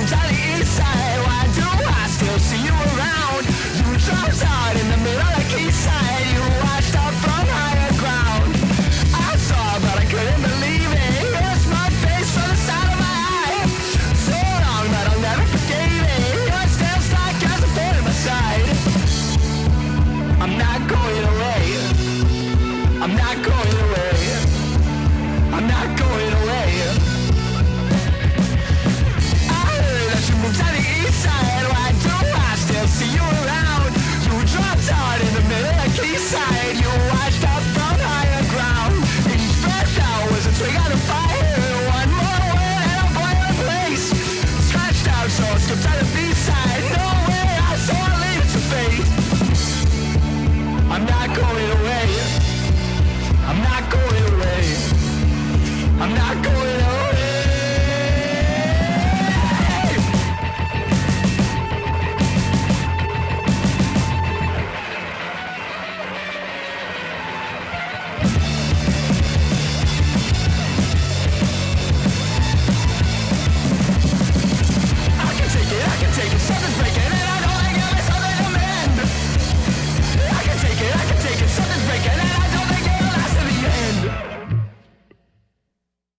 moved on the east side. Why do I still see you around? You dropped out in the middle of the east side. You washed up from higher ground. I saw, but I couldn't believe it. Here's my face from the side of my eye. So long, but I'll never forgive it. You're still stuck as a thorn in my side. I'm not going away. I'm not going away. I'm not going away. I heard that you moved to the east side. Why do I still see you around? You dropped out in the middle of the east side. You washed up from higher ground. Each breath out was a twig on the fire. One more word and I'm boiling place. Scratched out, so I skipped to the B-side. No way, I saw I leave it to fate. I'm not going away. I'm not going away. I'm not going